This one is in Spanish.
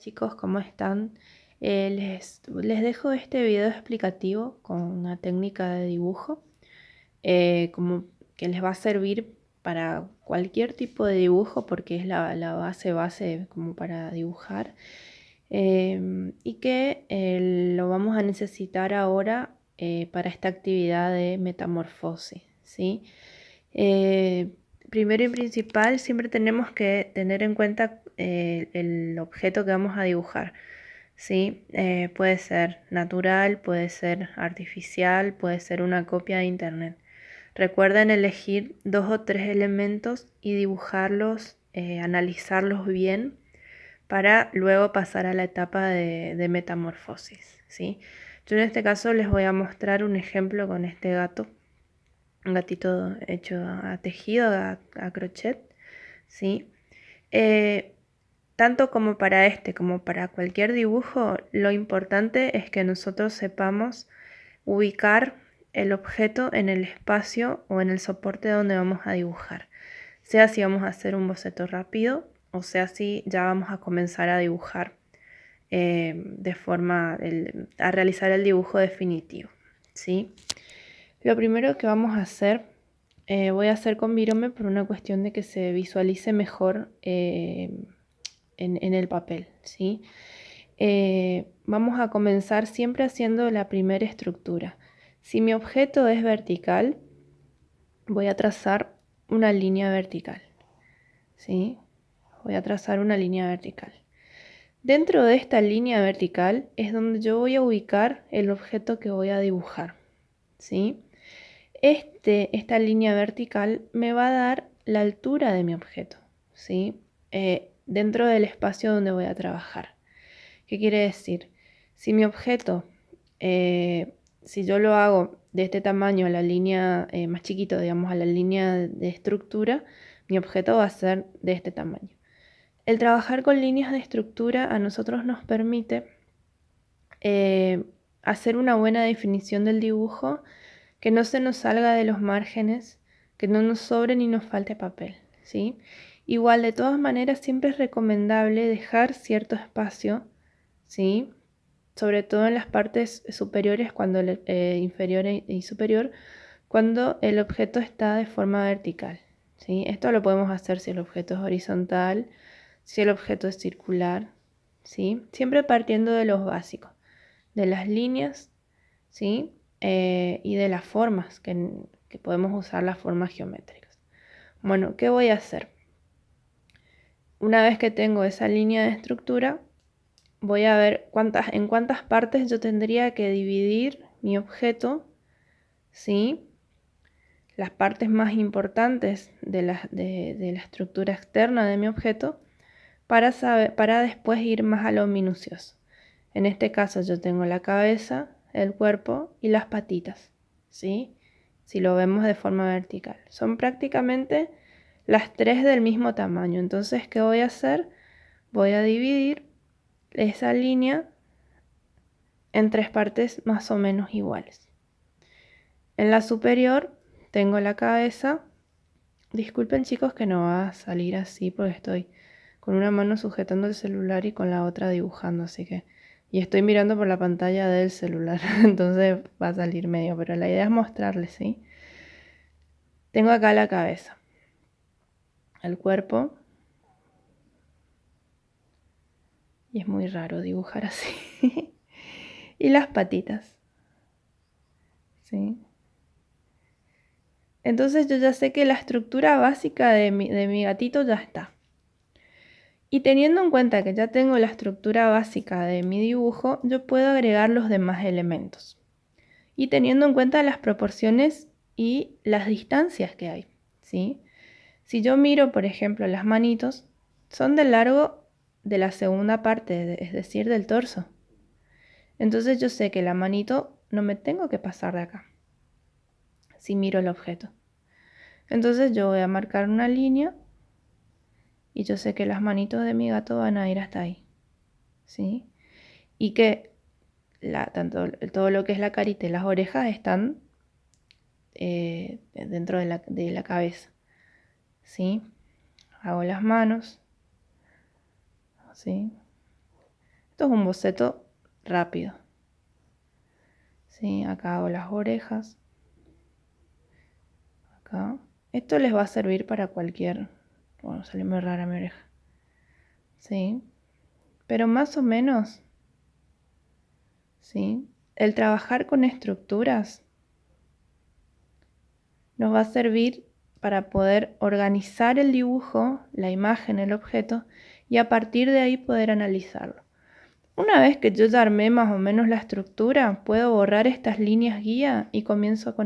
chicos, ¿cómo están? Les dejo este video explicativo con una técnica de dibujo como que les va a servir para cualquier tipo de dibujo porque es la base como para dibujar y que lo vamos a necesitar ahora para esta actividad de metamorfosis, ¿sí? Primero y principal, siempre tenemos que tener en cuenta el objeto que vamos a dibujar, ¿sí? Puede ser natural, puede ser artificial, puede ser una copia de internet. Recuerden elegir 2 o 3 elementos y dibujarlos, analizarlos bien para luego pasar a la etapa de metamorfosis, ¿sí? Yo en este caso les voy a mostrar un ejemplo con este gato. Un gatito hecho a tejido, a crochet, ¿sí? Tanto como para este como para cualquier dibujo, lo importante es que nosotros sepamos ubicar el objeto en el espacio o en el soporte donde vamos a dibujar. Sea si vamos a hacer un boceto rápido o sea si ya vamos a comenzar a dibujar a realizar el dibujo definitivo, ¿sí? Lo primero que vamos a hacer, voy a hacer con virome por una cuestión de que se visualice mejor en el papel, ¿sí? Vamos a comenzar siempre haciendo la primera estructura. Si mi objeto es vertical, voy a trazar una línea vertical, ¿sí? Voy a trazar una línea vertical. Dentro de esta línea vertical es donde yo voy a ubicar el objeto que voy a dibujar, ¿sí? Esta línea vertical me va a dar la altura de mi objeto, ¿sí? Dentro del espacio donde voy a trabajar. ¿Qué quiere decir? Si mi objeto, si yo lo hago de este tamaño a la línea más chiquito, digamos a la línea de estructura, mi objeto va a ser de este tamaño. El trabajar con líneas de estructura a nosotros nos permite hacer una buena definición del dibujo, que no se nos salga de los márgenes, que no nos sobre ni nos falte papel, ¿sí? Igual, de todas maneras, siempre es recomendable dejar cierto espacio, ¿sí? Sobre todo en las partes superiores, inferior y superior, cuando el objeto está de forma vertical, ¿sí? Esto lo podemos hacer si el objeto es horizontal, si el objeto es circular, ¿sí? Siempre partiendo de los básicos, de las líneas, ¿sí? Y de las formas, que podemos usar las formas geométricas. Bueno, ¿qué voy a hacer? Una vez que tengo esa línea de estructura, voy a ver en cuántas partes yo tendría que dividir mi objeto, ¿sí? Las partes más importantes de la estructura externa de mi objeto para después ir más a lo minucioso. En este caso yo tengo la cabeza, el cuerpo y las patitas, ¿sí? Si lo vemos de forma vertical. Son prácticamente las 3 del mismo tamaño. Entonces, ¿qué voy a hacer? Voy a dividir esa línea en 3 partes más o menos iguales. En la superior tengo la cabeza. Disculpen chicos que no va a salir así porque estoy con una mano sujetando el celular y con la otra dibujando, así que... Y estoy mirando por la pantalla del celular, entonces va a salir medio, pero la idea es mostrarles, ¿sí? Tengo acá la cabeza, el cuerpo, y es muy raro dibujar así. Y las patitas, ¿sí? Entonces yo ya sé que la estructura básica de mi gatito ya está. Y teniendo en cuenta que ya tengo la estructura básica de mi dibujo, yo puedo agregar los demás elementos. Y teniendo en cuenta las proporciones y las distancias que hay, ¿sí? Si yo miro, por ejemplo, las manitos, son del largo de la segunda parte, es decir, del torso. Entonces yo sé que la manito no me tengo que pasar de acá, si miro el objeto. Entonces yo voy a marcar una línea y yo sé que las manitos de mi gato van a ir hasta ahí, ¿sí? Y que todo lo que es la carita y las orejas están dentro de la cabeza, ¿sí? Hago las manos, ¿sí? Esto es un boceto rápido. ¿Sí? Acá hago las orejas. Acá. Esto les va a servir para cualquier... Bueno, salió muy rara mi oreja. ¿Sí? Pero más o menos, ¿sí? El trabajar con estructuras nos va a servir para poder organizar el dibujo, la imagen, el objeto, y a partir de ahí poder analizarlo. Una vez que yo ya armé más o menos la estructura, puedo borrar estas líneas guía y comienzo con